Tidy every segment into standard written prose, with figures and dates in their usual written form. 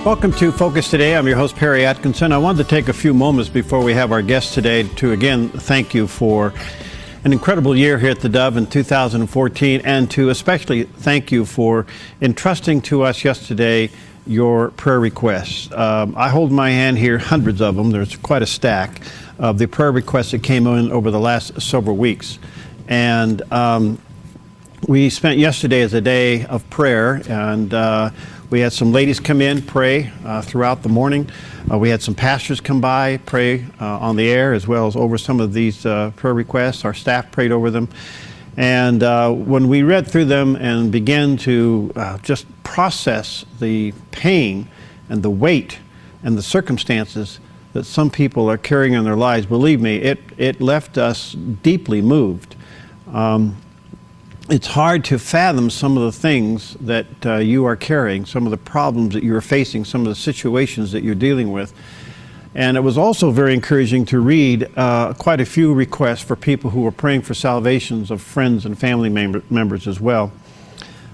Welcome to Focus Today. I'm your host, Perry Atkinson. I wanted to take a few moments before we have our guest today to again thank you for an incredible year here at the Dove in 2014, and to especially thank you for entrusting to us yesterday your prayer requests. I hold in my hand here hundreds of them. There's quite a stack of the prayer requests that came in over the last several weeks. And we spent yesterday as a day of prayer, and we had some ladies come in, pray throughout the morning. We had some pastors come by, pray on the air, as well as over some of these prayer requests. Our staff prayed over them. And when we read through them and began to just process the pain and the weight and the circumstances that some people are carrying in their lives, believe me, it left us deeply moved. It's hard to fathom some of the things that you are carrying, some of the problems that you're facing, some of the situations that you're dealing with. And it was also very encouraging to read quite a few requests for people who were praying for salvations of friends and family members as well.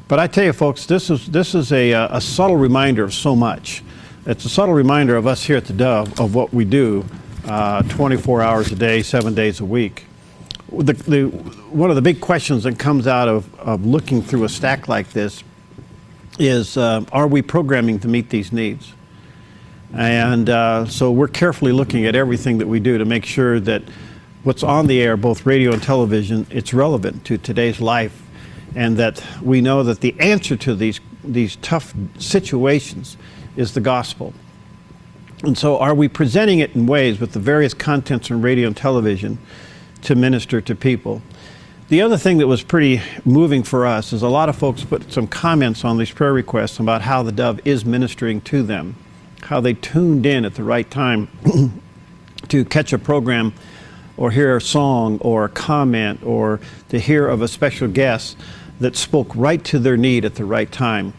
But I tell you, folks, this is a subtle reminder of so much. It's a subtle reminder of us here at the Dove of what we do 24 hours a day, 7 days a week. One of the big questions that comes out of looking through a stack like this is, are we programming to meet these needs? And so we're carefully looking at everything that we do to make sure that what's on the air, both radio and television, it's relevant to today's life, and that we know that the answer to these tough situations is the gospel. And so are we presenting it in ways with the various contents on radio and television to minister to people? The other thing that was pretty moving for us is a lot of folks put some comments on these prayer requests about how the Dove is ministering to them, how they tuned in at the right time to catch a program or hear a song or a comment or to hear of a special guest that spoke right to their need at the right time.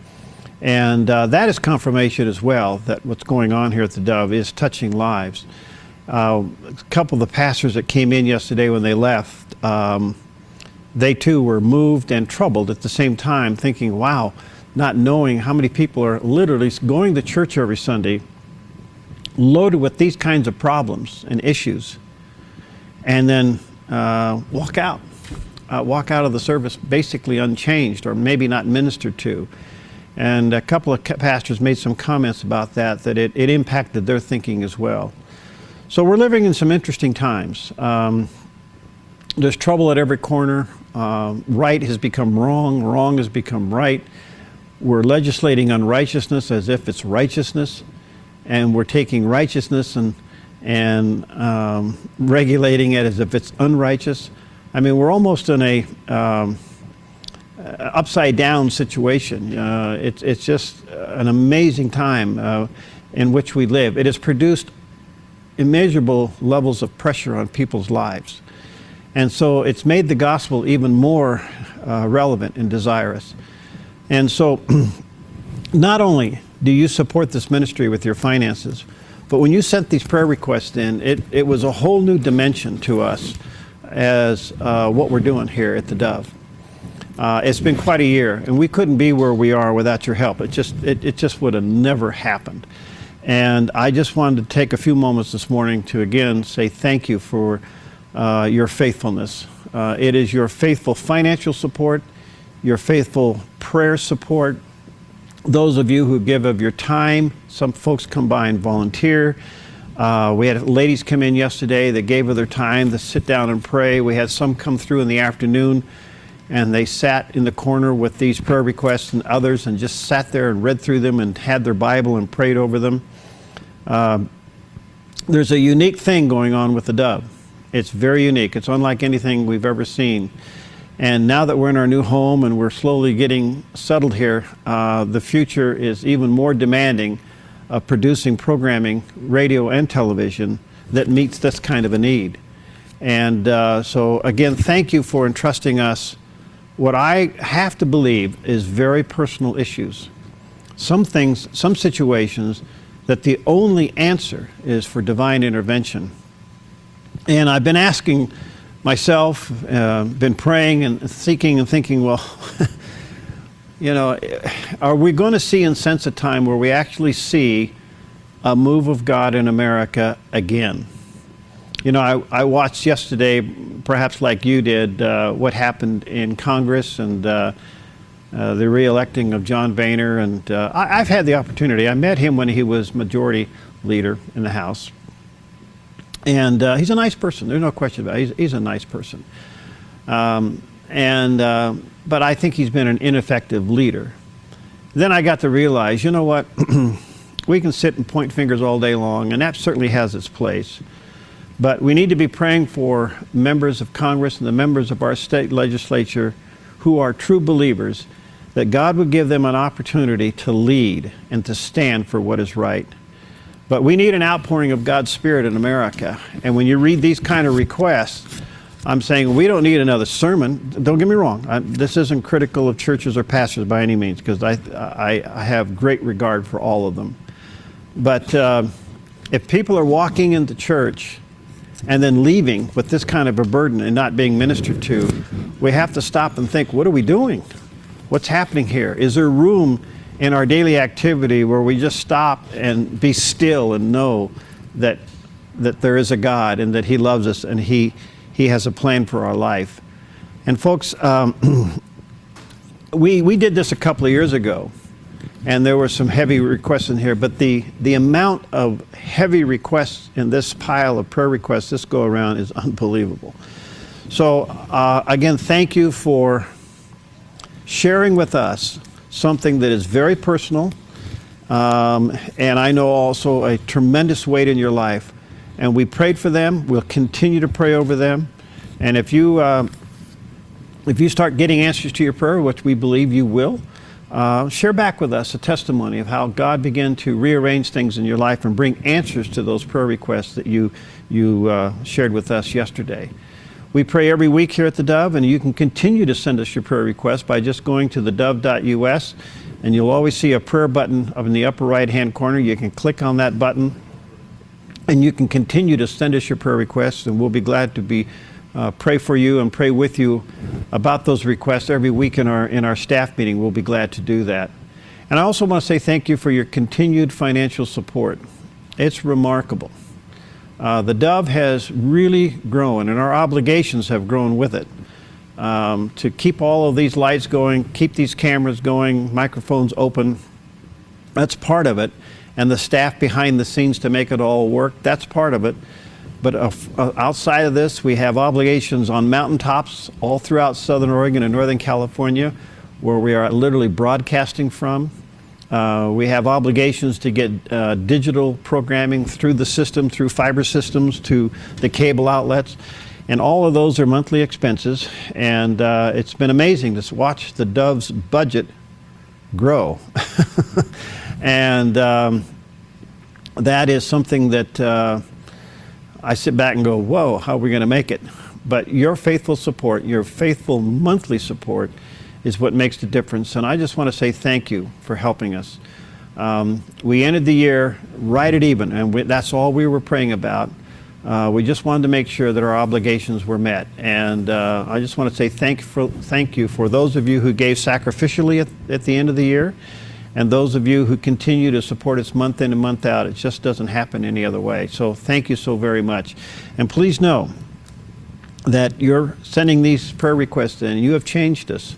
And that is confirmation as well that what's going on here at the Dove is touching lives. A couple of the pastors that came in yesterday when they left, they too were moved and troubled at the same time, thinking, wow, not knowing how many people are literally going to church every Sunday loaded with these kinds of problems and issues, and then walk out of the service basically unchanged or maybe not ministered to. And a couple of pastors made some comments about that it impacted their thinking as well. So we're living in some interesting times. There's trouble at every corner. Right has become wrong. Wrong has become right. We're legislating unrighteousness as if it's righteousness, and we're taking righteousness and regulating it as if it's unrighteous. I mean, we're almost in a upside down situation. It's just an amazing time in which we live. It has produced immeasurable levels of pressure on people's lives. And so it's made the gospel even more relevant and desirous. And so not only do you support this ministry with your finances, but when you sent these prayer requests in, it was a whole new dimension to us as what we're doing here at the Dove. It's been quite a year, and we couldn't be where we are without your help. It just would have never happened. And I just wanted to take a few moments this morning to again say thank you for your faithfulness. It is your faithful financial support, your faithful prayer support, those of you who give of your time. Some folks come by and volunteer. We had ladies come in yesterday that gave of their time to sit down and pray. We had some come through in the afternoon, and they sat in the corner with these prayer requests and others and just sat there and read through them and had their Bible and prayed over them. There's a unique thing going on with the Dove. It's very unique. It's unlike anything we've ever seen. And now that we're in our new home and we're slowly getting settled here, the future is even more demanding of producing programming, radio and television, that meets this kind of a need. And so again, thank you for entrusting us what I have to believe is very personal issues. Some things, some situations that the only answer is for divine intervention. And I've been asking myself, been praying and seeking and thinking, well, You know, are we going to see and sense a time where we actually see a move of God in America again? You know, I watched yesterday, perhaps like you did, what happened in Congress and the re-electing of John Boehner. And I've had the opportunity. I met him when he was majority leader in the House. And he's a nice person. There's no question about it. He's a nice person. But I think he's been an ineffective leader. Then I got to realize, you know what? We can sit and point fingers all day long, and that certainly has its place. But we need to be praying for members of Congress and the members of our state legislature who are true believers, that God would give them an opportunity to lead and to stand for what is right. But we need an outpouring of God's Spirit in America. And when you read these kind of requests, I'm saying we don't need another sermon. Don't get me wrong. This isn't critical of churches or pastors by any means, because I have great regard for all of them. But if people are walking into church and then leaving with this kind of a burden and not being ministered to, we have to stop and think, what are we doing? What's happening here? Is there room in our daily activity where we just stop and be still and know that there is a God and that He loves us and He has a plan for our life? And folks, we did this a couple of years ago, and there were some heavy requests in here, but the amount of heavy requests in this pile of prayer requests this go around is unbelievable. So again, thank you for sharing with us something that is very personal, and I know also a tremendous weight in your life. And we prayed for them. We'll continue to pray over them. And if you start getting answers to your prayer, which we believe you will, share back with us a testimony of how God began to rearrange things in your life and bring answers to those prayer requests that you shared with us yesterday. We pray every week here at the Dove, and you can continue to send us your prayer requests by just going to thedove.us, and you'll always see a prayer button up in the upper right-hand corner. You can click on that button, and you can continue to send us your prayer requests, and we'll be glad to pray for you and pray with you about those requests every week in our staff meeting. We'll be glad to do that. And I also want to say thank you for your continued financial support. It's remarkable. The Dove has really grown, and our obligations have grown with it, to keep all of these lights going, keep these cameras going, microphones open. That's part of it. And the staff behind the scenes to make it all work, that's part of it. But outside of this, we have obligations on mountaintops all throughout Southern Oregon and Northern California, where we are literally broadcasting from. We have obligations to get digital programming through the system, through fiber systems to the cable outlets. And all of those are monthly expenses. And it's been amazing to watch the Dove's budget grow. And that is something that I sit back and go, whoa, how are we going to make it? But your faithful support, your faithful monthly support is what makes the difference. And I just want to say thank you for helping us. We ended the year right at even, and that's all we were praying about. We just wanted to make sure that our obligations were met. And I just want to say thank you for those of you who gave sacrificially at the end of the year, and those of you who continue to support us month in and month out. It just doesn't happen any other way. So thank you so very much. And please know that you're sending these prayer requests in. You have changed us.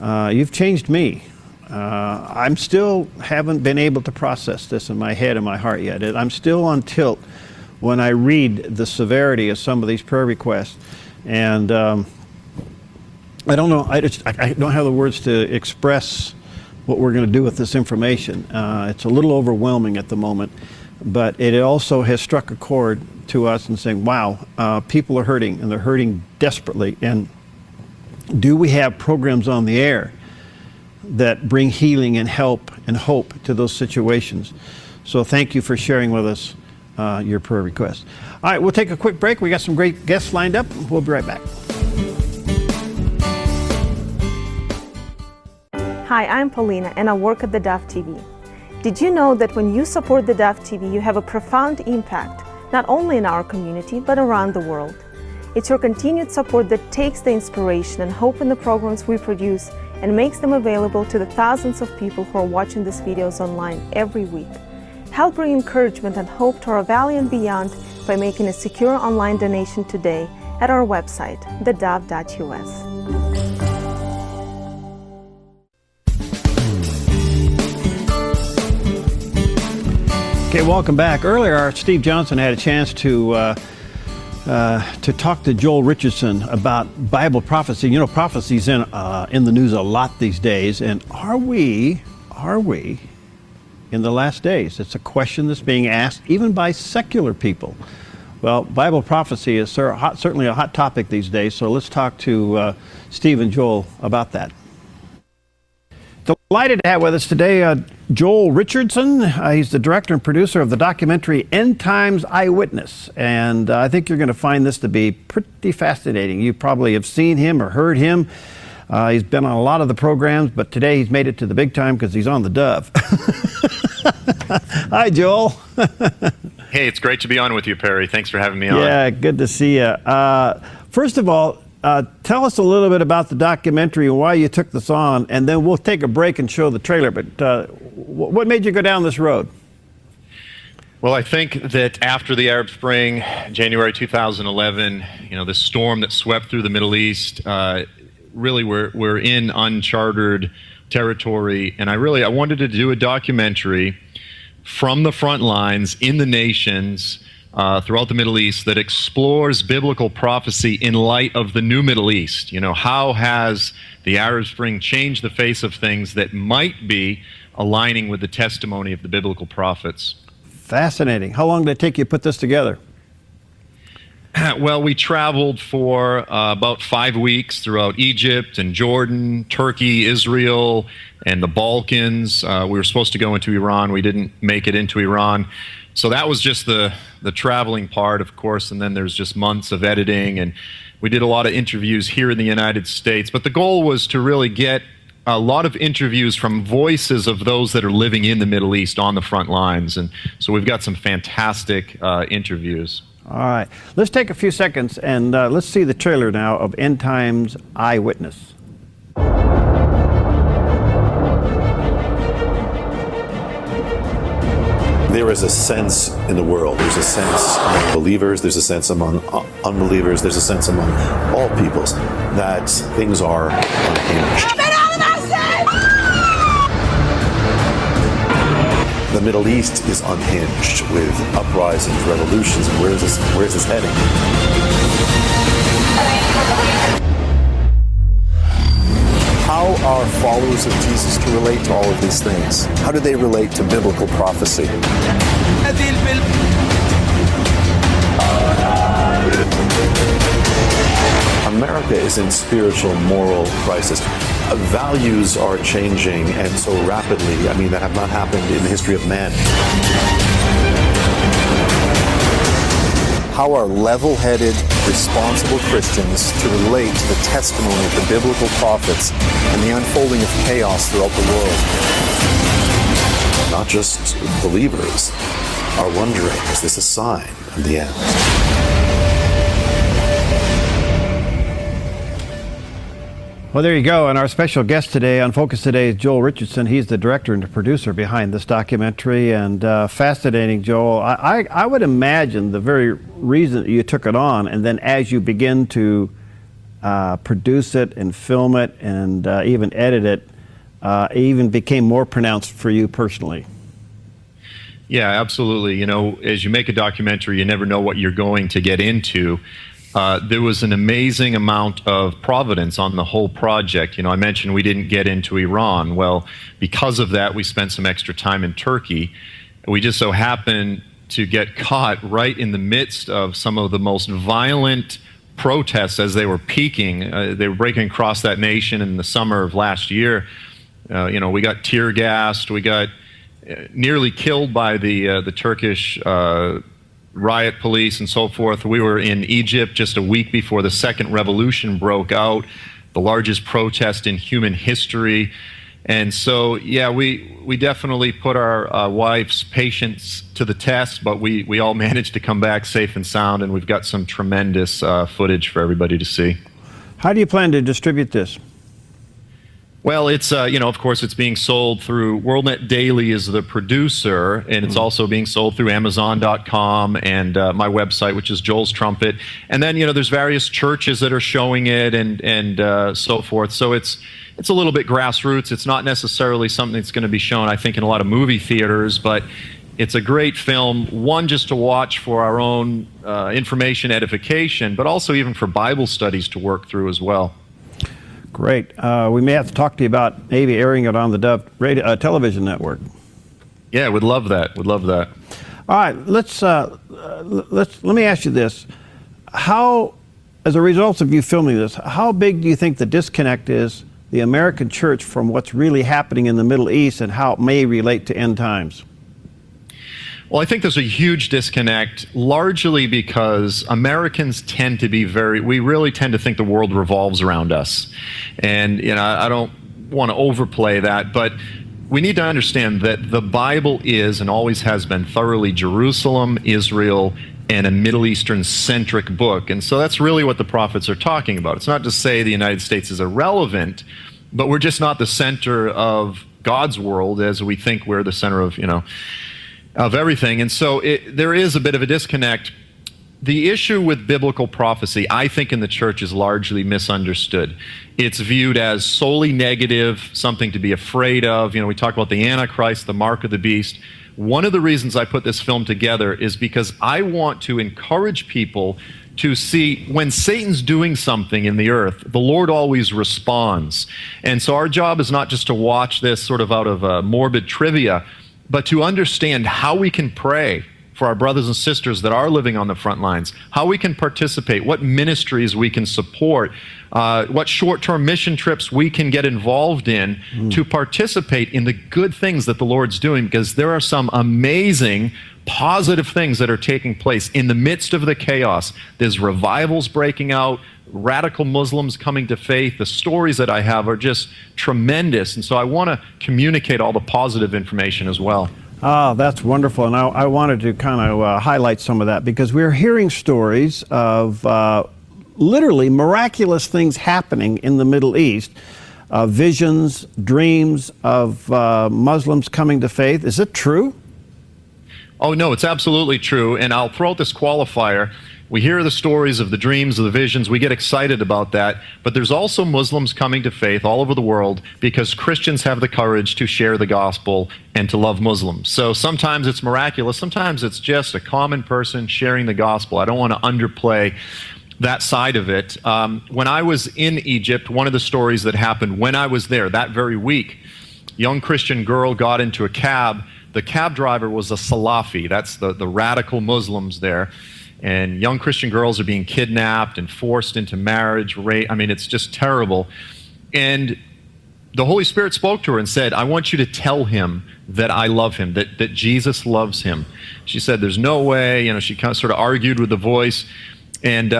You've changed me. I'm still haven't been able to process this in my head and my heart yet. I'm still on tilt when I read the severity of some of these prayer requests. And I don't know, I don't have the words to express what we're going to do with this information. It's a little overwhelming at the moment, but it also has struck a chord to us and saying, wow, people are hurting, and they're hurting desperately. And do we have programs on the air that bring healing and help and hope to those situations? So thank you for sharing with us your prayer requests. All right, we'll take a quick break. We got some great guests lined up. We'll be right back. Hi, I'm Paulina, and I work at the Dove TV. Did you know that when you support the Dove TV, you have a profound impact, not only in our community, but around the world? It's your continued support that takes the inspiration and hope in the programs we produce and makes them available to the thousands of people who are watching these videos online every week. Help bring encouragement and hope to our valley and beyond by making a secure online donation today at our website, theDove.us. Okay, welcome back. Earlier, Steve Johnson had a chance to talk to Joel Richardson about Bible prophecy. You know, prophecy's in the news a lot these days. And are we in the last days? It's a question that's being asked even by secular people. Well, Bible prophecy is certainly a hot topic these days. So let's talk to Steve and Joel about that. Delighted to have with us today Joel Richardson. He's the director and producer of the documentary End Times Eyewitness. And I think you're going to find this to be pretty fascinating. You probably have seen him or heard him. He's been on a lot of the programs, but today he's made it to the big time because he's on the Dove. Hi, Joel. Hey, it's great to be on with you, Perry. Thanks for having me on. Yeah, good to see you. First of all, tell us a little bit about the documentary and why you took this on, and then we'll take a break and show the trailer. But what made you go down this road? Well, I think that after the Arab Spring, January 2011, this storm that swept through the Middle East, really we're in uncharted territory, and I wanted to do a documentary from the front lines in the nations throughout the Middle East that explores biblical prophecy in light of the new Middle East. How has the Arab Spring changed the face of things that might be aligning with the testimony of the biblical prophets? Fascinating. How long did it take you to put this together? Well, we traveled for about 5 weeks throughout Egypt and Jordan, Turkey, Israel, and the Balkans. We were supposed to go into Iran. We didn't make it into Iran. So that was just the traveling part, of course, and then there's just months of editing, and we did a lot of interviews here in the United States. But the goal was to really get a lot of interviews from voices of those that are living in the Middle East on the front lines, and so we've got some fantastic interviews. All right. Let's take a few seconds and let's see the trailer now of End Times Eyewitness. There is a sense in the world. There's a sense among believers, there's a sense among unbelievers, there's a sense among all peoples that things are unhinged. The Middle East is unhinged with uprisings, revolutions, and where is this heading? How are followers of Jesus to relate to all of these things? How do they relate to biblical prophecy? America is in spiritual, moral crisis. Values are changing, and so rapidly, that have not happened in the history of man. How are level-headed, responsible Christians to relate to the testimony of the biblical prophets and the unfolding of chaos throughout the world? Not just believers are wondering, is this a sign of the end? Well, there you go. And our special guest today on Focus Today is Joel Richardson. He's the director and the producer behind this documentary. And fascinating, Joel. I would imagine the very reason that you took it on, and then as you begin to produce it and film it and even edit it, it even became more pronounced for you personally. Yeah, absolutely. As you make a documentary, you never know what you're going to get into. There was an amazing amount of providence on the whole project. I mentioned we didn't get into Iran. Well, because of that, we spent some extra time in Turkey. We just so happened to get caught right in the midst of some of the most violent protests as they were peaking. They were breaking across that nation in the summer of last year. We got tear gassed. We got nearly killed by the Turkish riot police and so forth. We were in Egypt just a week before the second revolution broke out, the largest protest in human history. And so, yeah, we definitely put our wife's patience to the test, but we all managed to come back safe and sound, and we've got some tremendous footage for everybody to see. How do you plan to distribute this? Well, it's, of course, it's being sold through WorldNet Daily is the producer, and it's also being sold through Amazon.com and my website, which is Joel's Trumpet. And then, there's various churches that are showing it and so forth. So it's a little bit grassroots. It's not necessarily something that's going to be shown, I think, in a lot of movie theaters, but it's a great film, one, just to watch for our own information edification, but also even for Bible studies to work through as well. Great. We may have to talk to you about maybe airing it on the Dove radio, television network. Yeah, would love that. Would love that. All right, let me ask you this: how, as a result of you filming this, how big do you think the disconnect is, the American church, from what's really happening in the Middle East and how it may relate to end times? Well, I think there's a huge disconnect, largely because Americans tend to be we really tend to think the world revolves around us. And, I don't want to overplay that, but we need to understand that the Bible is and always has been thoroughly Jerusalem, Israel, and a Middle Eastern-centric book. And so that's really what the prophets are talking about. It's not to say the United States is irrelevant, but we're just not the center of God's world as we think we're the center of everything. And so there is a bit of a disconnect. The issue with biblical prophecy, I think, in the church is largely misunderstood. It's viewed as solely negative, something to be afraid of. We talk about the Antichrist, the mark of the beast. One of the reasons I put this film together is because I want to encourage people to see when Satan's doing something in the earth, the Lord always responds. And so our job is not just to watch this sort of out of morbid trivia, but to understand how we can pray for our brothers and sisters that are living on the front lines, how we can participate, what ministries we can support, what short-term mission trips we can get involved in to participate in the good things that the Lord's doing, because there are some amazing positive things that are taking place in the midst of the chaos. There's revivals breaking out, radical Muslims coming to faith. The stories that I have are just tremendous, and so I want to communicate all the positive information as well. Ah, that's wonderful, and I wanted to kind of highlight some of that, because we're hearing stories of literally miraculous things happening in the Middle East, visions, dreams of Muslims coming to faith. Is it true? Oh, no, it's absolutely true, and I'll throw out this qualifier. We hear the stories of the dreams, of the visions. We get excited about that. But there's also Muslims coming to faith all over the world because Christians have the courage to share the gospel and to love Muslims. So sometimes it's miraculous. Sometimes it's just a common person sharing the gospel. I don't want to underplay that side of it. When I was in Egypt, one of the stories that happened when I was there that very week, a young Christian girl got into a cab. The cab driver was a Salafi. That's the radical Muslims there. And young Christian girls are being kidnapped and forced into marriage, rape. I mean, it's just terrible. And the Holy Spirit spoke to her and said, I want you to tell him that I love him, that Jesus loves him. She said, there's no way. She kind of sort of argued with the voice. And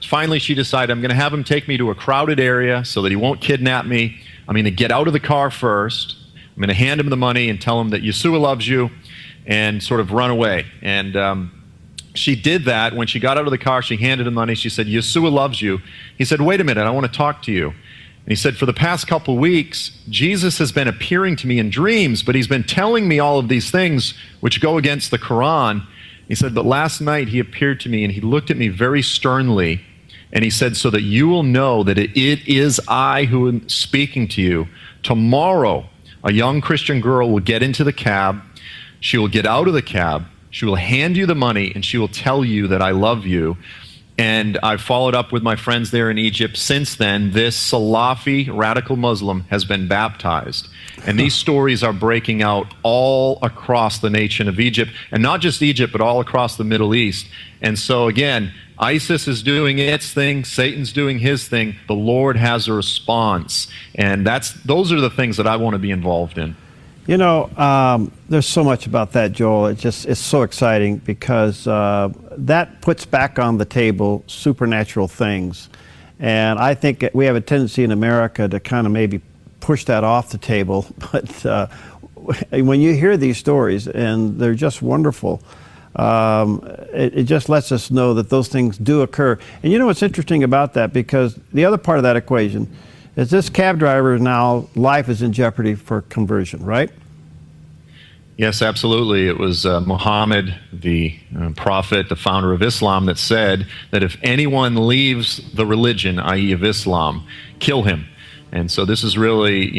finally, she decided, I'm going to have him take me to a crowded area so that he won't kidnap me. I'm going to get out of the car first. I'm going to hand him the money and tell him that Yeshua loves you, and sort of run away. And she did that. When she got out of the car, she handed him money. She said, Yeshua loves you. He said, wait a minute, I want to talk to you. And he said, for the past couple weeks, Jesus has been appearing to me in dreams, but he's been telling me all of these things which go against the Quran. He said, but last night he appeared to me and he looked at me very sternly. And he said, so that you will know that it is I who am speaking to you. Tomorrow, a young Christian girl will get into the cab. She will get out of the cab. She will hand you the money, and she will tell you that I love you. And I've followed up with my friends there in Egypt. Since then, this Salafi radical Muslim has been baptized. And these stories are breaking out all across the nation of Egypt, and not just Egypt, but all across the Middle East. And so again, ISIS is doing its thing, Satan's doing his thing, the Lord has a response. And those are the things that I want to be involved in. There's so much about that, Joel. It's so exciting, because that puts back on the table supernatural things. And I think we have a tendency in America to kind of maybe push that off the table. But when you hear these stories, and they're just wonderful, it just lets us know that those things do occur. And what's interesting about that, because the other part of that equation, is this cab driver now life is in jeopardy for conversion, right? Yes, absolutely. It was Muhammad, the prophet, the founder of Islam, that said that if anyone leaves the religion, i.e. of Islam, kill him. And so this is really,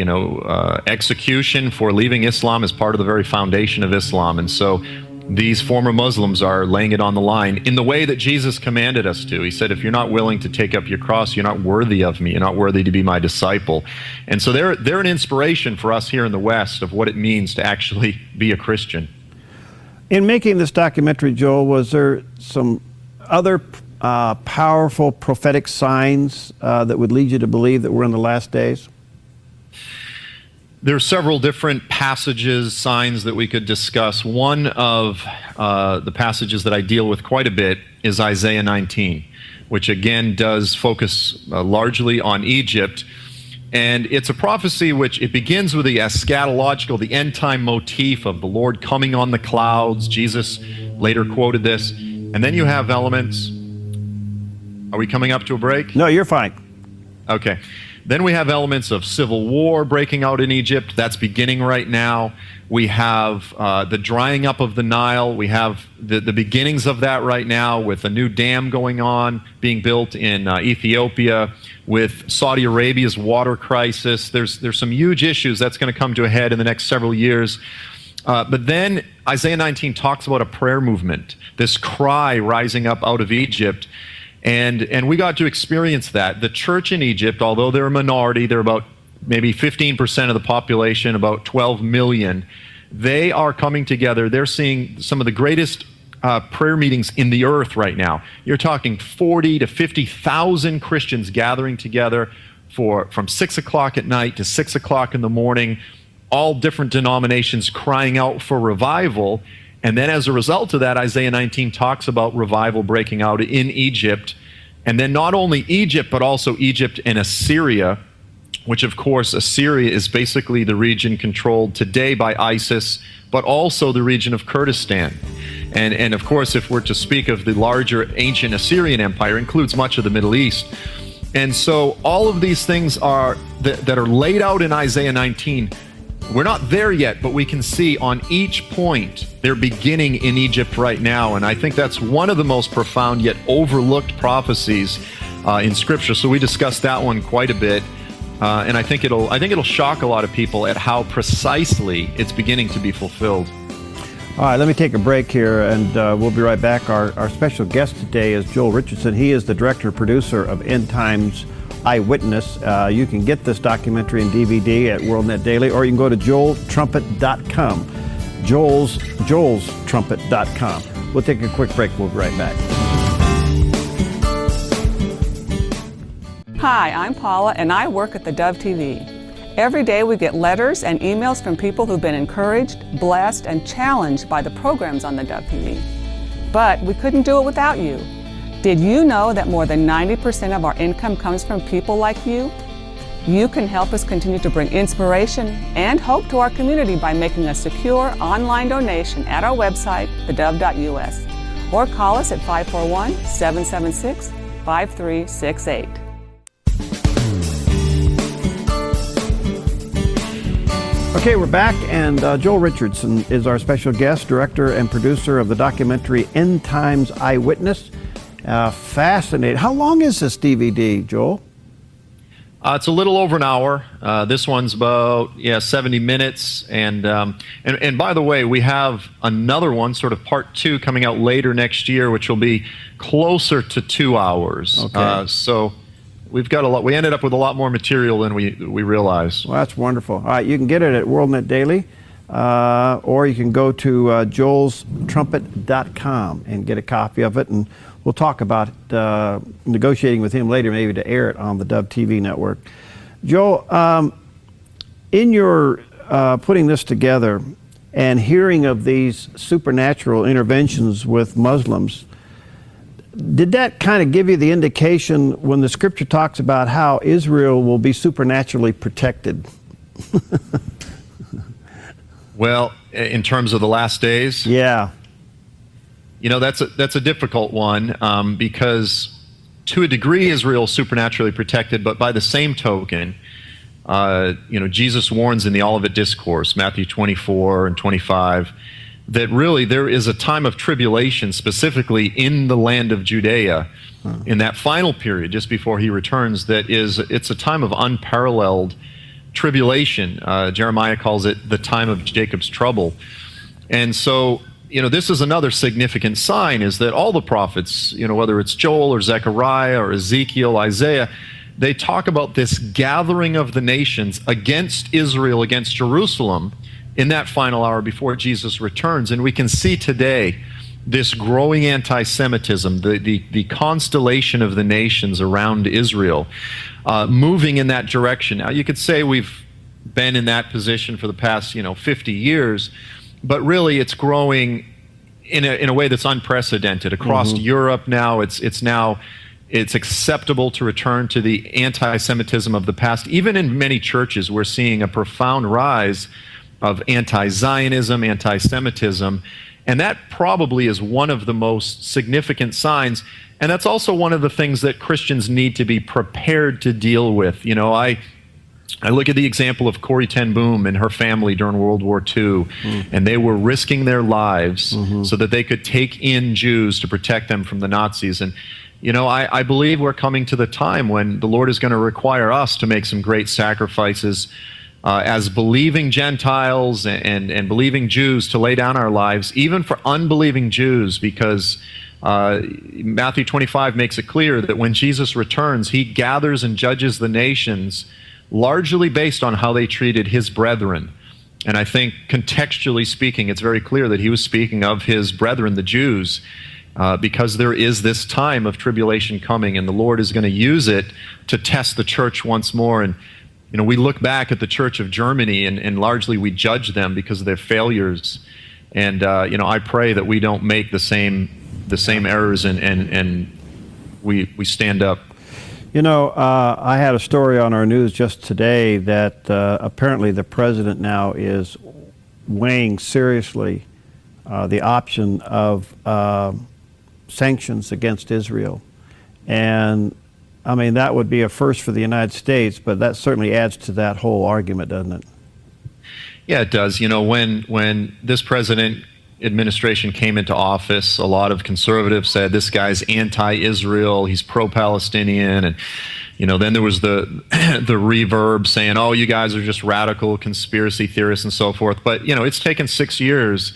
execution for leaving Islam is part of the very foundation of Islam. And so these former Muslims are laying it on the line in the way that Jesus commanded us to. He said, if you're not willing to take up your cross, you're not worthy of me. You're not worthy to be my disciple. And so they're an inspiration for us here in the West of what it means to actually be a Christian. In making this documentary, Joel, was there some other powerful prophetic signs that would lead you to believe that we're in the last days? There are several different passages, signs that we could discuss. One of the passages that I deal with quite a bit is Isaiah 19, which again does focus largely on Egypt. And it's a prophecy which it begins with the eschatological, the end time motif of the Lord coming on the clouds. Jesus later quoted this. And then you have elements. Are we coming up to a break? No, you're fine. Okay. Then we have elements of civil war breaking out in Egypt. That's beginning right now. We have the drying up of the Nile. We have the beginnings of that right now with a new dam going on, being built in Ethiopia, with Saudi Arabia's water crisis. There's some huge issues that's going to come to a head in the next several years. But then Isaiah 19 talks about a prayer movement, this cry rising up out of Egypt. And we got to experience that. The church in Egypt, although they're a minority, they're about maybe 15% of the population, about 12 million, they are coming together. They're seeing some of the greatest prayer meetings in the earth right now. You're talking 40 to 50,000 Christians gathering together from 6 o'clock at night to 6 o'clock in the morning, all different denominations crying out for revival. And then as a result of that, Isaiah 19 talks about revival breaking out in Egypt. And then not only Egypt, but also Egypt and Assyria, which of course Assyria is basically the region controlled today by ISIS, but also the region of Kurdistan. And of course, if we're to speak of the larger ancient Assyrian Empire, includes much of the Middle East. And so all of these things that are laid out in Isaiah 19, we're not there yet, but we can see on each point they're beginning in Egypt right now. And I think that's one of the most profound yet overlooked prophecies in Scripture. So we discussed that one quite a bit. And I think it'll shock a lot of people at how precisely it's beginning to be fulfilled. All right, let me take a break here, and we'll be right back. Our special guest today is Joel Richardson. He is the director-producer of End Times Eyewitness. You can get this documentary in DVD at WorldNet Daily, or you can go to joeltrumpet.com. joelstrumpet.com. We'll take a quick break. We'll be right back. Hi, I'm Paula, and I work at theDove TV. Every day we get letters and emails from people who've been encouraged, blessed, and challenged by the programs on theDove TV. But we couldn't do it without you. Did you know that more than 90% of our income comes from people like you? You can help us continue to bring inspiration and hope to our community by making a secure online donation at our website, thedove.us, or call us at 541-776-5368. Okay, we're back, and Joel Richardson is our special guest, director and producer of the documentary End Times Eyewitness. Fascinating. How long is this DVD, Joel? It's a little over an hour. This one's about 70 minutes. And by the way, we have another one, sort of part 2, coming out later next year, which will be closer to 2 hours. Okay. So we've got a lot. We ended up with a lot more material than we realized. Well, that's wonderful. All right, you can get it at WorldNet Daily, or you can go to joelstrumpet.com and get a copy of it. And we'll talk about negotiating with him later, maybe to air it on the Dove TV network. Joel, in your putting this together and hearing of these supernatural interventions with Muslims, did that kind of give you the indication when the Scripture talks about how Israel will be supernaturally protected? Well, in terms of the last days? Yeah. You know, that's a difficult one because to a degree, Israel is supernaturally protected, but by the same token, Jesus warns in the Olivet Discourse, Matthew 24 and 25, that really there is a time of tribulation, specifically in the land of Judea, in that final period, just before he returns, it's a time of unparalleled tribulation. Jeremiah calls it the time of Jacob's trouble. And so, this is another significant sign, is that all the prophets, whether it's Joel or Zechariah or Ezekiel, Isaiah, they talk about this gathering of the nations against Israel, against Jerusalem, in that final hour before Jesus returns. And we can see today this growing anti-Semitism, the constellation of the nations around Israel, moving in that direction. Now, you could say we've been in that position for the past, 50 years, but really it's growing in a way that's unprecedented across Europe. Now it's acceptable to return to the anti-Semitism of the past. Even in many churches, we're seeing a profound rise of anti-Zionism, anti-Semitism, and that probably is one of the most significant signs. And that's also one of the things that Christians need to be prepared to deal with. I look at the example of Corrie ten Boom and her family during World War II, and they were risking their lives so that they could take in Jews to protect them from the Nazis. And I believe we're coming to the time when the Lord is going to require us to make some great sacrifices as believing Gentiles and believing Jews, to lay down our lives, even for unbelieving Jews, because Matthew 25 makes it clear that when Jesus returns, he gathers and judges the nations largely based on how they treated his brethren. And I think contextually speaking, it's very clear that he was speaking of his brethren, the Jews, because there is this time of tribulation coming, and the Lord is going to use it to test the church once more. And we look back at the Church of Germany, and largely we judge them because of their failures. And I pray that we don't make the same errors, and we stand up. I had a story on our news just today that apparently the president now is weighing seriously the option of sanctions against Israel. And I mean, that would be a first for the United States, but that certainly adds to that whole argument, doesn't it? Yeah, it does. When this president administration came into office, a lot of conservatives said this guy's anti-Israel, he's pro-Palestinian, and then there was the reverb saying, oh, you guys are just radical conspiracy theorists and so forth. But it's taken 6 years,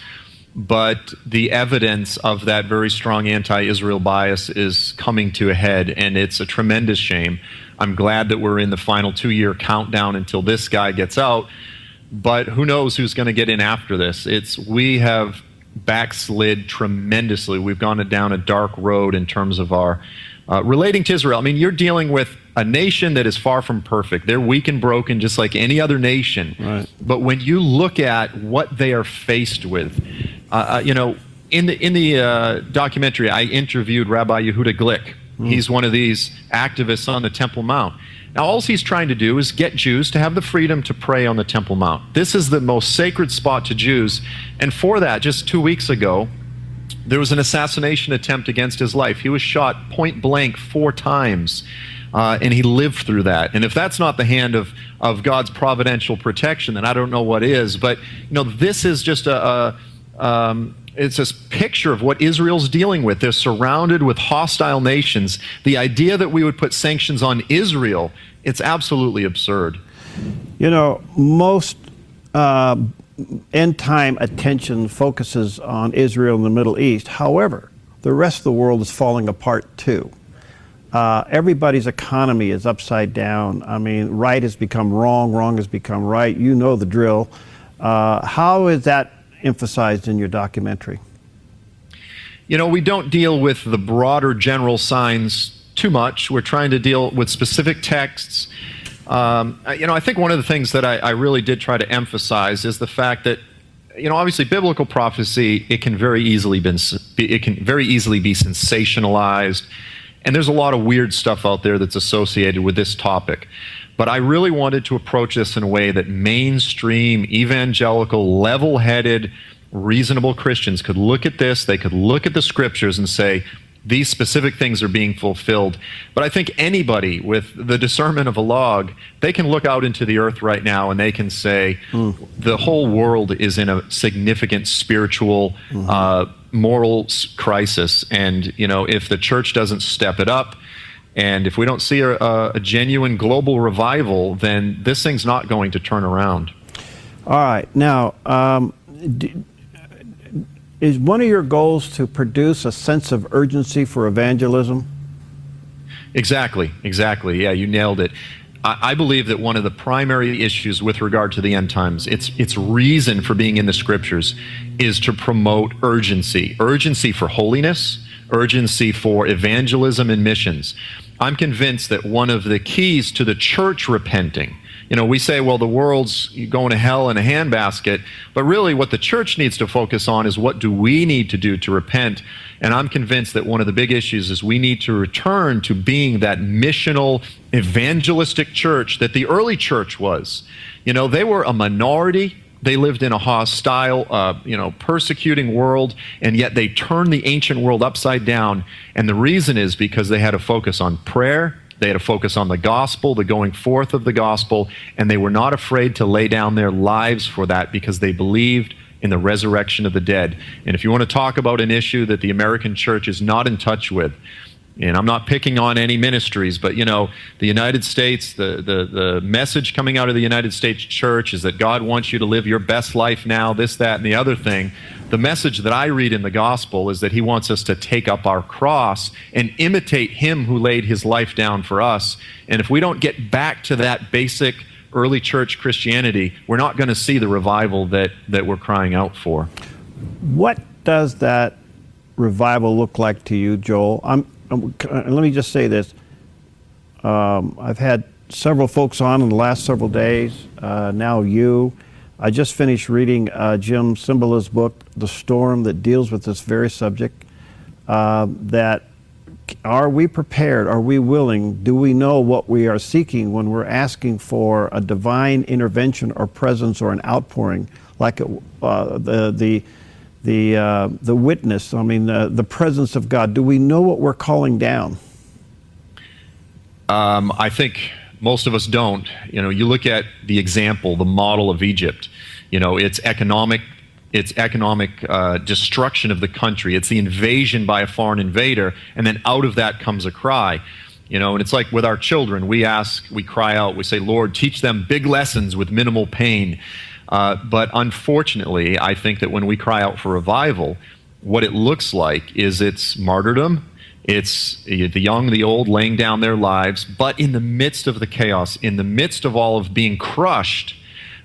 but the evidence of that very strong anti-Israel bias is coming to a head, and it's a tremendous shame. I'm glad that we're in the final 2-year countdown until this guy gets out, but who knows who's going to get in after this. We have backslid tremendously. We've gone down a dark road in terms of our relating to Israel. I mean, you're dealing with a nation that is far from perfect. They're weak and broken just like any other nation. Right. But when you look at what they are faced with, in the documentary, I interviewed Rabbi Yehuda Glick. He's one of these activists on the Temple Mount. Now, all he's trying to do is get Jews to have the freedom to pray on the Temple Mount. This is the most sacred spot to Jews. And for that, just 2 weeks ago, there was an assassination attempt against his life. He was shot point blank 4 times, and he lived through that. And if that's not the hand of God's providential protection, then I don't know what is. But this is just it's this picture of what Israel's dealing with. They're surrounded with hostile nations. The idea that we would put sanctions on Israel, it's absolutely absurd. Most end-time attention focuses on Israel and the Middle East. However, the rest of the world is falling apart too. Everybody's economy is upside down. I mean, right has become wrong, wrong has become right. You know the drill. How is that emphasized in your documentary? We don't deal with the broader general signs too much. We're trying to deal with specific texts. I think one of the things that I really did try to emphasize is the fact that, obviously biblical prophecy, it can very easily be sensationalized, and there's a lot of weird stuff out there that's associated with this topic. But I really wanted to approach this in a way that mainstream, evangelical, level-headed, reasonable Christians could look at this, they could look at the scriptures and say, these specific things are being fulfilled. But I think anybody with the discernment of a log, they can look out into the earth right now and they can say, the whole world is in a significant spiritual, moral crisis. And, if the church doesn't step it up, and if we don't see a genuine global revival, then this thing's not going to turn around. All right. Now, is one of your goals to produce a sense of urgency for evangelism? Exactly. Yeah, you nailed it. I believe that one of the primary issues with regard to the end times, its reason for being in the scriptures, is to promote urgency. Urgency for holiness, urgency for evangelism and missions. I'm convinced that one of the keys to the church repenting, we say, well, the world's going to hell in a handbasket, but really what the church needs to focus on is what do we need to do to repent. And I'm convinced that one of the big issues is we need to return to being that missional, evangelistic church that the early church was. They were a minority. They lived in a hostile, persecuting world, and yet they turned the ancient world upside down. And the reason is because they had a focus on prayer. They had a focus on the gospel, the going forth of the gospel, and they were not afraid to lay down their lives for that because they believed in the resurrection of the dead. And if you want to talk about an issue that the American church is not in touch with, and I'm not picking on any ministries, but the United States, the message coming out of the United States church is that God wants you to live your best life now, this, that, and the other thing. The message that I read in the gospel is that he wants us to take up our cross and imitate him who laid his life down for us. And if we don't get back to that basic early church Christianity, we're not going to see the revival that we're crying out for. What does that revival look like to you, Joel? Let me just say this. I've had several folks on in the last several days, now you. I just finished reading Jim Cymbala's book, The Storm, that deals with this very subject. That are we prepared? Are we willing? Do we know what we are seeking when we're asking for a divine intervention or presence or an outpouring, like the witness? I mean, the presence of God. Do we know what we're calling down? I think most of us don't. You look at the example, the model of Egypt. It's economic destruction of the country. It's the invasion by a foreign invader, and then out of that comes a cry. And it's like with our children, we cry out, we say, Lord, teach them big lessons with minimal pain. But unfortunately, I think that when we cry out for revival, what it looks like is it's martyrdom. It's the young, the old laying down their lives. But in the midst of the chaos, in the midst of all of being crushed,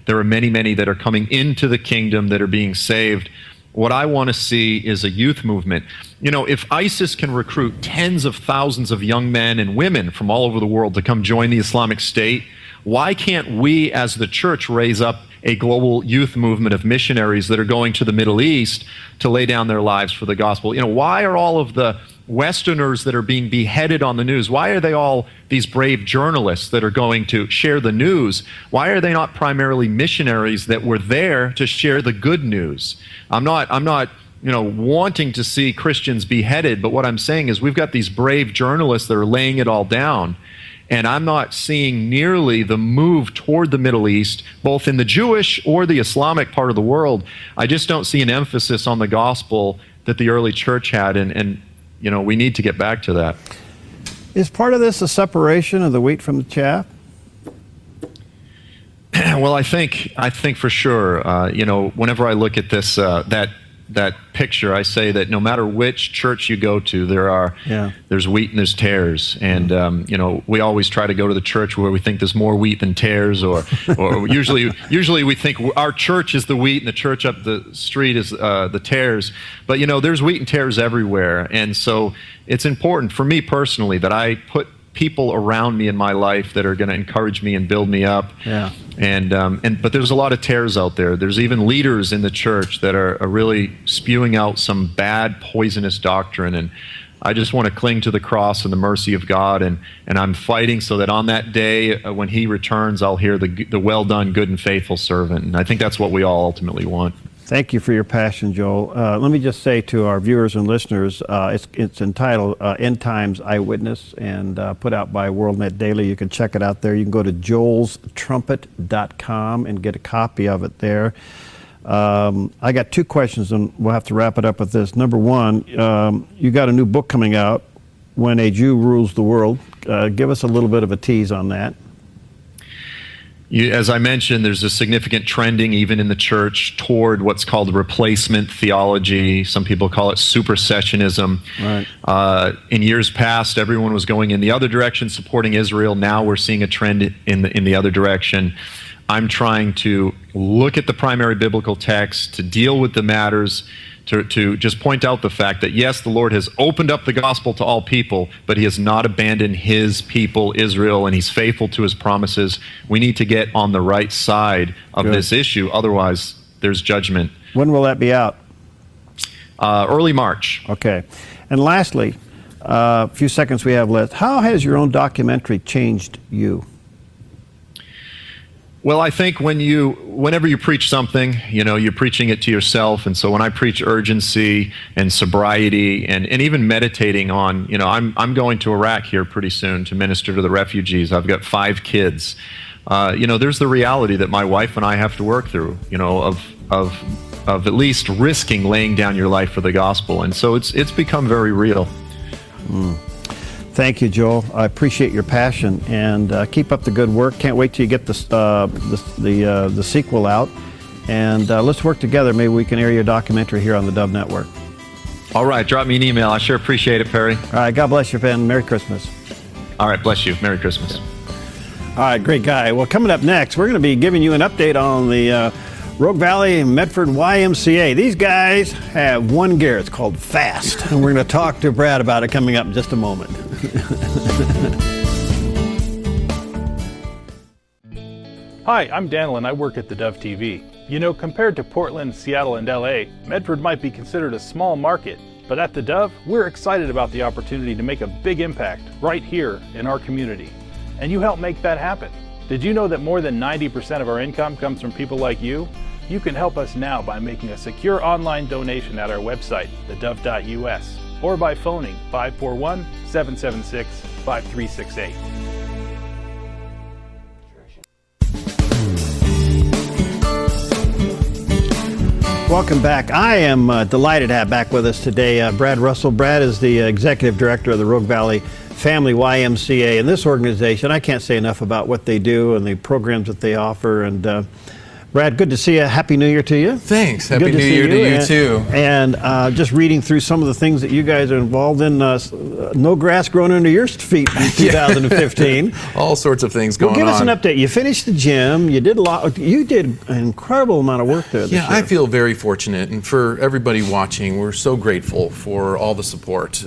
there are many, many that are coming into the kingdom that are being saved. What I want to see is a youth movement. If ISIS can recruit tens of thousands of young men and women from all over the world to come join the Islamic State, why can't we as the church raise up a global youth movement of missionaries that are going to the Middle East to lay down their lives for the gospel? Why are all of the Westerners that are being beheaded on the news, why are they all these brave journalists that are going to share the news? Why are they not primarily missionaries that were there to share the good news? I'm not wanting to see Christians beheaded, but what I'm saying is we've got these brave journalists that are laying it all down. And I'm not seeing nearly the move toward the Middle East, both in the Jewish or the Islamic part of the world. I just don't see an emphasis on the gospel that the early church had, and we need to get back to that. Is part of this a separation of the wheat from the chaff? Well, I think for sure. Whenever I look at this, that picture, I say that no matter which church you go to, there's wheat and there's tares, and we always try to go to the church where we think there's more wheat than tares, or usually we think our church is the wheat and the church up the street is the tares. But there's wheat and tares everywhere, and so it's important for me personally that I put people around me in my life that are going to encourage me and build me up. Yeah. But there's a lot of tares out there. There's even leaders in the church that are really spewing out some bad, poisonous doctrine. And I just want to cling to the cross and the mercy of God. And I'm fighting so that on that day when he returns, I'll hear the well done, good and faithful servant. And I think that's what we all ultimately want. Thank you for your passion, Joel. Let me just say to our viewers and listeners, it's entitled End Times Eyewitness and put out by WorldNet Daily. You can check it out there. You can go to joelstrumpet.com and get a copy of it there. I got two questions, and we'll have to wrap it up with this. Number one, you got a new book coming out, When a Jew Rules the World. Give us a little bit of a tease on that. As I mentioned, there's a significant trending even in the church toward what's called replacement theology. Some people call it supersessionism. Right. In years past, everyone was going in the other direction, supporting Israel. Now we're seeing a trend in the other direction. I'm trying to look at the primary biblical text, to deal with the matters, to just point out the fact that, yes, the Lord has opened up the gospel to all people, but he has not abandoned his people, Israel, and he's faithful to his promises. We need to get on the right side of this issue. Otherwise, there's judgment. When will that be out? Early March. Okay. And lastly, a few seconds we have left. How has your own documentary changed you? Well, I think whenever you preach something, you're preaching it to yourself. And so when I preach urgency and sobriety and even meditating on, I'm going to Iraq here pretty soon to minister to the refugees. I've got 5 kids. There's the reality that my wife and I have to work through, of at least risking laying down your life for the gospel. And so it's become very real. Thank you, Joel. I appreciate your passion, and keep up the good work. Can't wait till you get the sequel out, and let's work together. Maybe we can air your documentary here on the Dove Network. All right, drop me an email. I sure appreciate it, Perry. All right, God bless you, Ben. Merry Christmas. All right, bless you. Merry Christmas. All right, great guy. Well, coming up next, we're going to be giving you an update on the Rogue Valley Medford YMCA. These guys have one gear. It's called FAST, and we're going to talk to Brad about it coming up in just a moment. Hi, I'm Daniel and I work at theDove TV. Compared to Portland, Seattle, and LA, Medford might be considered a small market, but at theDove, we're excited about the opportunity to make a big impact right here in our community. And you help make that happen. Did you know that more than 90% of our income comes from people like you? You can help us now by making a secure online donation at our website, thedove.us, or by phoning 541-776-5368. Welcome back. I am delighted to have back with us today Brad Russell. Brad is the Executive Director of the Rogue Valley Family YMCA. And this organization, I can't say enough about what they do and the programs that they offer. And Brad, good to see you. Happy New Year to you. Thanks. Happy New Year to you too. And just reading through some of the things that you guys are involved in, no grass growing under your feet in 2015. All sorts of things going on. Give us an update. You finished the gym. You did a lot. You did an incredible amount of work there this year. I feel very fortunate, and for everybody watching, we're so grateful for all the support.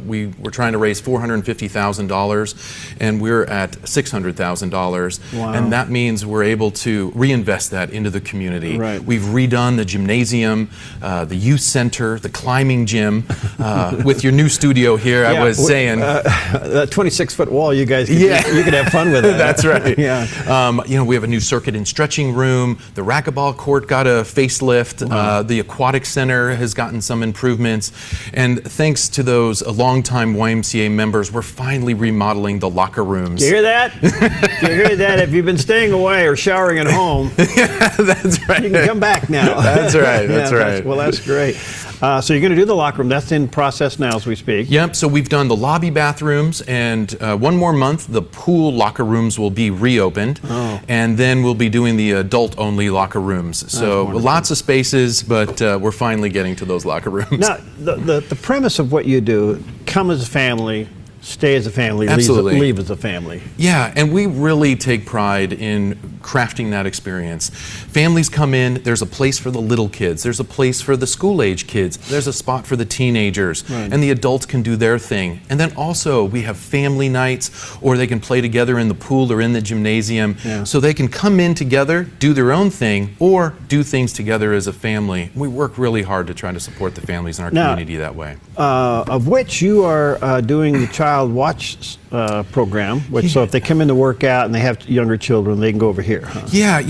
We were trying to raise $450,000, and we're at $600,000. Wow. And that means we're able to reinvest that into the community. Right. We've redone the gymnasium, the youth center, the climbing gym. With your new studio here, I was saying that 26-foot wall, you guys, you could have fun with it. That's right. Yeah. We have a new circuit and stretching room. The racquetball court got a facelift. Wow. The aquatic center has gotten some improvements, and thanks to those longtime YMCA members, we're finally remodeling the locker rooms. Do you hear that? Do you hear that? If you've been staying away or showering at home, that's right. You can come back now. That's right. That's right. Well, that's great. So you're going to do the locker room. That's in process now as we speak. Yep. So we've done the lobby bathrooms, and one more month, the pool locker rooms will be reopened, and then we'll be doing the adult-only locker rooms. So lots of spaces, but we're finally getting to those locker rooms. Now, the premise of what you do: come as a family, stay as a family, leave as a family. Yeah, and we really take pride in crafting that experience. Families come in, there's a place for the little kids, there's a place for the school-age kids, there's a spot for the teenagers, and the adults can do their thing. And then also we have family nights, or they can play together in the pool or in the gymnasium, so they can come in together, do their own thing, or do things together as a family. We work really hard to try to support the families in our community that way. Of which you are doing the Child Watch program, which so if they come in to work out and they have younger children, they can go over here. Huh? Yeah,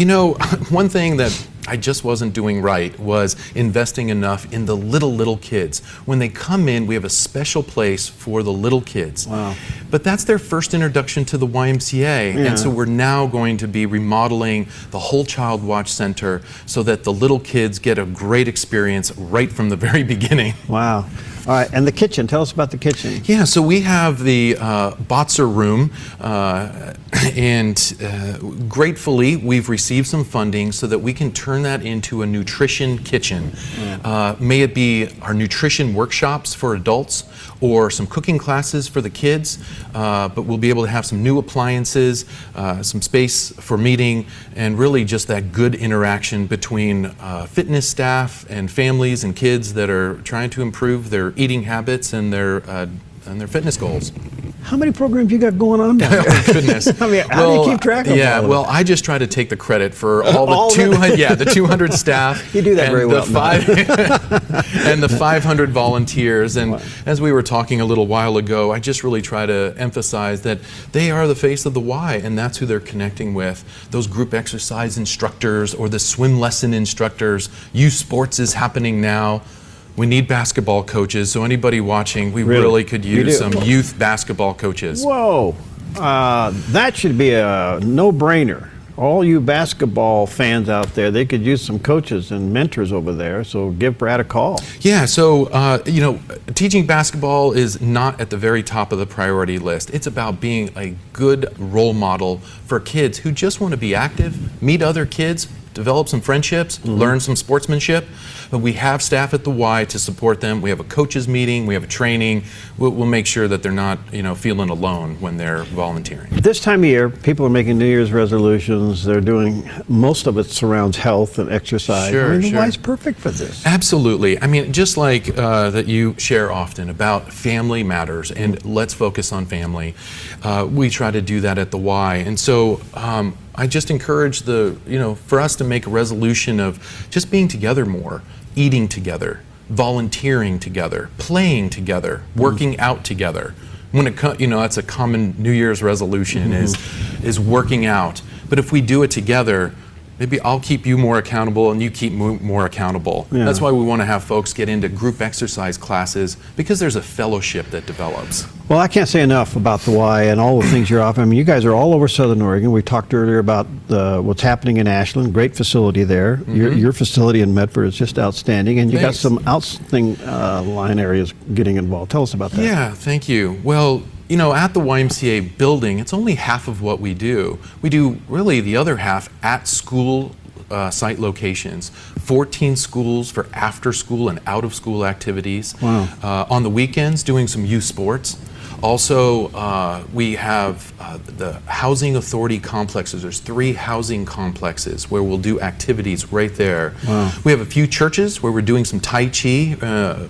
one thing that I just wasn't doing right was investing enough in the little kids. When they come in, we have a special place for the little kids. Wow. But that's their first introduction to the YMCA. And so we're now going to be remodeling the whole Child Watch Center so that the little kids get a great experience right from the very beginning. Wow. All right, and the kitchen, tell us about the kitchen. Yeah, so we have the Botzer room, and gratefully we've received some funding so that we can turn that into a nutrition kitchen. May it be our nutrition workshops for adults or some cooking classes for the kids, but we'll be able to have some new appliances, some space for meeting, and really just that good interaction between fitness staff and families and kids that are trying to improve their eating habits and their fitness goals. How many programs you got going on down there? Oh, goodness. I mean, how do you keep track of all of well, I just try to take the credit for all the 200, the 200 staff. You do that very well. And the 500 volunteers. And as we were talking a little while ago, I just really try to emphasize that they are the face of the Y, and that's who they're connecting with. Those group exercise instructors or the swim lesson instructors. Youth sports is happening now. We need basketball coaches, so anybody watching, we really could use some youth basketball coaches. Whoa, that should be a no-brainer. All you basketball fans out there, they could use some coaches and mentors over there, so give Brad a call. Yeah, so, teaching basketball is not at the very top of the priority list. It's about being a good role model for kids who just want to be active, meet other kids, develop some friendships, learn some sportsmanship. But we have staff at the Y to support them. We have a coaches meeting, we have a training. We'll make sure that they're not, feeling alone when they're volunteering. This time of year, people are making New Year's resolutions. They're doing, most of it surrounds health and exercise. Sure, the Y's perfect for this. Absolutely. I mean, just like that you share often about family matters and let's focus on family. We try to do that at the Y. And so I just encourage for us to make a resolution of just being together more, eating together, volunteering together, playing together, working out together. When it that's a common New Year's resolution is working out. But if we do it together, maybe I'll keep you more accountable and you keep more accountable. Yeah. That's why we want to have folks get into group exercise classes, because there's a fellowship that develops. Well, I can't say enough about the Y and all the things you're offering. I mean, you guys are all over Southern Oregon. We talked earlier about what's happening in Ashland. Great facility there. Your facility in Medford is just outstanding, and you got some outstanding line areas getting involved. Tell us about that. Yeah, thank you. Well, at the YMCA building, it's only half of what we do. We do really the other half at school site locations. 14 schools for after school and out of school activities. Wow. On the weekends, doing some youth sports. Also, we have the housing authority complexes. There's 3 housing complexes where we'll do activities right there. Wow. We have a few churches where we're doing some Tai Chi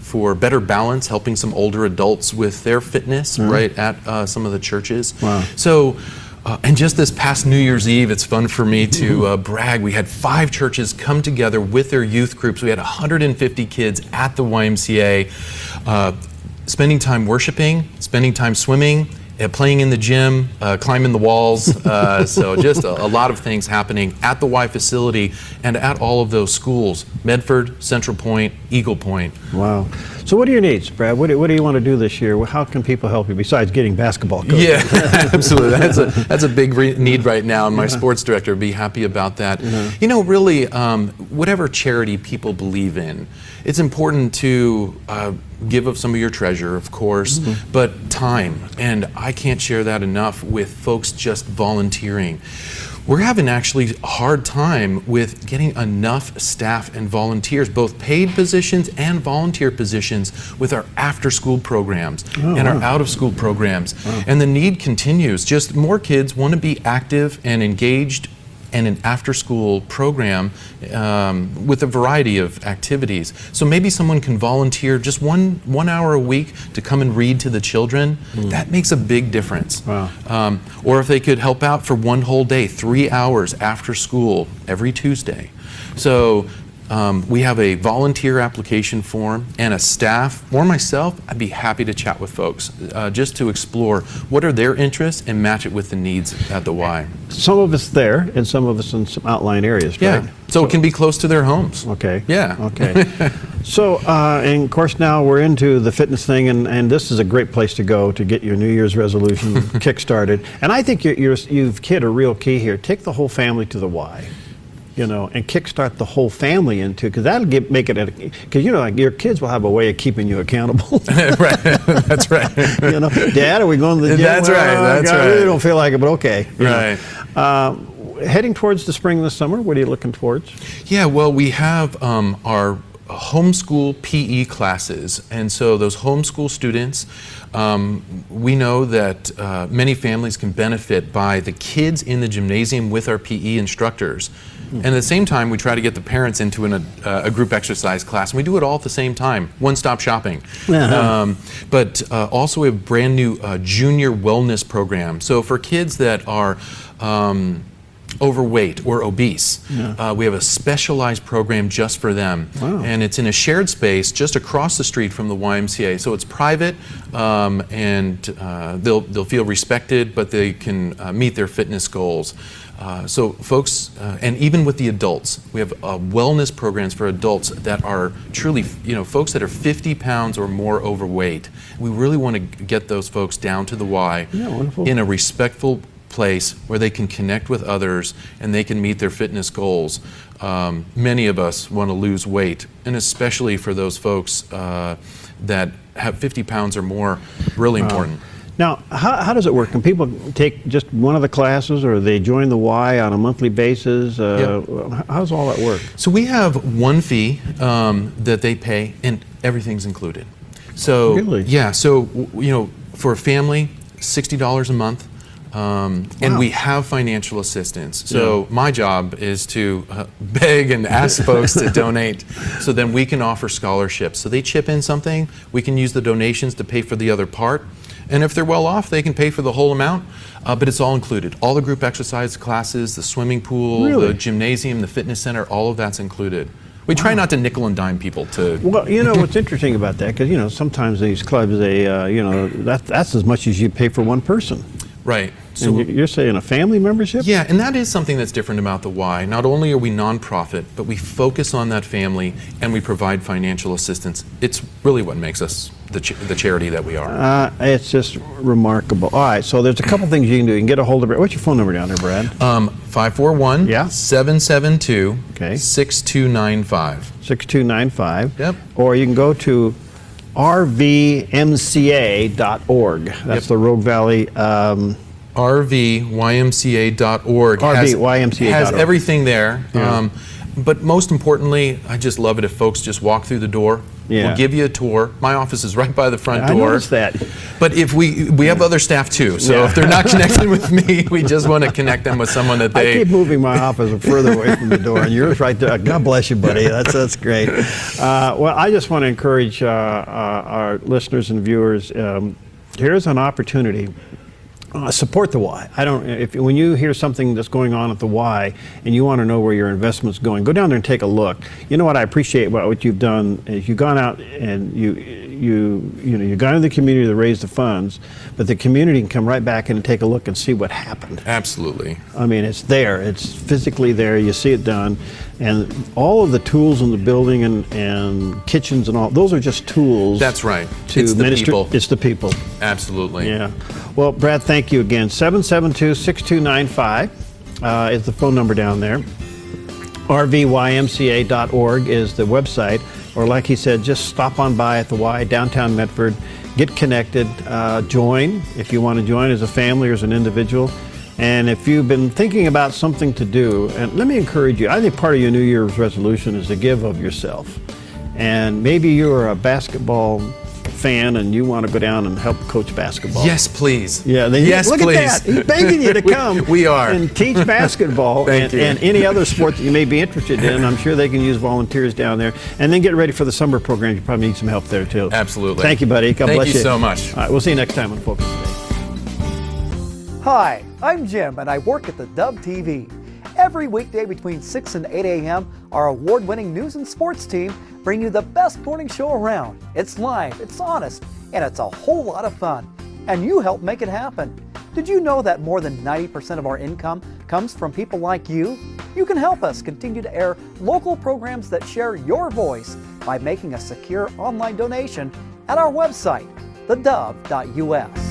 for better balance, helping some older adults with their fitness right at some of the churches. Wow. So, and just this past New Year's Eve, it's fun for me to brag. We had 5 churches come together with their youth groups. We had 150 kids at the YMCA. Spending time worshiping, spending time swimming, playing in the gym, climbing the walls. So just a lot of things happening at the Y facility and at all of those schools, Medford, Central Point, Eagle Point. Wow. So what are your needs, Brad? What do you want to do this year? How can people help you besides getting basketball coaches? Yeah, absolutely. That's a big need right now, and my sports director would be happy about that. Really, whatever charity people believe in, it's important to give of some of your treasure, of course, but time. And I can't share that enough with folks just volunteering. We're having actually a hard time with getting enough staff and volunteers, both paid positions and volunteer positions, with our after-school programs and our out-of-school programs. And the need continues. Just more kids want to be active and engaged and an after-school program with a variety of activities. So maybe someone can volunteer just one hour a week to come and read to the children. That makes a big difference. Wow. Or if they could help out for one whole day, 3 hours after school every Tuesday. So We have a volunteer application form and a staff, or myself, I'd be happy to chat with folks just to explore what are their interests and match it with the needs at the Y. Some of us there and some of us in some outlying areas, Yeah, right? so it can be close to their homes. Okay. Yeah. Okay. So, and of course now we're into the fitness thing, and this is a great place to go to get your New Year's resolution kick-started. And I think you've hit a real key here. Take the whole family to the Y. You know, and kickstart the whole family into, because that'll make it, because you know, like your kids will have a way of keeping you accountable. Right, that's right. You know, Dad, are we going to the gym? That's right, that's I right. really don't feel like it, but okay. You Right. know. Heading towards the spring and the summer, what are you looking towards? Yeah, well, we have our homeschool PE classes, and so those homeschool students, we know that many families can benefit by the kids in the gymnasium with our PE instructors. And at the same time, we try to get the parents into a group exercise class, and we do it all at the same time, one-stop shopping. But also we have a brand new junior wellness program. So for kids that are overweight or obese, we have a specialized program just for them. Wow. And it's in a shared space just across the street from the YMCA. So it's private, and they'll feel respected, but they can meet their fitness goals. So folks, and even with the adults, we have wellness programs for adults that are truly, you know, folks that are 50 pounds or more overweight. We really want to get those folks down to the Y in a respectful place where they can connect with others and they can meet their fitness goals. Many of us want to lose weight, and especially for those folks that have 50 pounds or more, really important. Now, how does it work? Can people take just one of the classes, or they join the Y on a monthly basis? How does all that work? So we have one fee that they pay, and everything's included. So Really? yeah, so you know, for a family, $60 a month. And we have financial assistance. So my job is to beg and ask folks to donate, so then we can offer scholarships. So they chip in something, we can use the donations to pay for the other part. And if they're well off, they can pay for the whole amount, but it's all included. All the group exercise classes, the swimming pool, the gymnasium, the fitness center, all of that's included. We try not to nickel and dime people to... Well, you know, what's interesting about that, because, you know, sometimes these clubs, they, you know, that's as much as you pay for one person. Right. So you're saying a family membership? Yeah, and that is something that's different about the Y. Not only are we nonprofit, but we focus on that family and we provide financial assistance. It's really what makes us the charity that we are. It's just remarkable. All right, so there's a couple things you can do. You can get a hold of Brad. What's your phone number down there, Brad? 541-772-6295. 6295. Yep. Or you can go to rvymca.org. That's the Rogue Valley. rvymca.org rvymca.org has everything there. Yeah. But most importantly, I just love it if folks just walk through the door. Yeah. We'll give you a tour. My office is right by the front I door. noticed that. But if we have other staff too, so if they're not connected with me, we just want to connect them with someone that I they... keep moving my office further away from the door, and yours right there. God bless you, buddy. That's great. Well, I just want to encourage our listeners and viewers. Here's an opportunity. Support the Y. When you hear something that's going on at the Y and you want to know where your investment's going, go down there and take a look. You know what I appreciate about what you've done is you've gone out and you've gone into the community to raise the funds, but the community can come right back in and take a look and see what happened. Absolutely. I mean, it's there. It's physically there. You see it done. And all of the tools in the building and kitchens and all, those are just tools. That's right. To it's the minister. people. It's the people. Absolutely. Yeah. Well, Brad, thank you again. 772-6295 is the phone number down there. rvymca.org is the website. Or like he said, just stop on by at the Y, downtown Medford. Get connected. Join if you want to join as a family or as an individual. And if you've been thinking about something to do, and let me encourage you, I think part of your New Year's resolution is to give of yourself. And maybe you're a basketball fan and you want to go down and help coach basketball. Yes, please. Yeah, yes, look please. at that. He's begging you to come. We are. And teach basketball Thank you. and any other sport that you may be interested in. I'm sure they can use volunteers down there. And then get ready for the summer program. You probably need some help there too. Absolutely. Thank you, buddy. God bless you. Thank you so much. All right, we'll see you next time on Focus Today. Hi, I'm Jim and I work at theDove TV. Every weekday between 6 and 8 a.m., our award-winning news and sports team bring you the best morning show around. It's live, it's honest, and it's a whole lot of fun. And you help make it happen. Did you know that more than 90% of our income comes from people like you? You can help us continue to air local programs that share your voice by making a secure online donation at our website, theDove.us.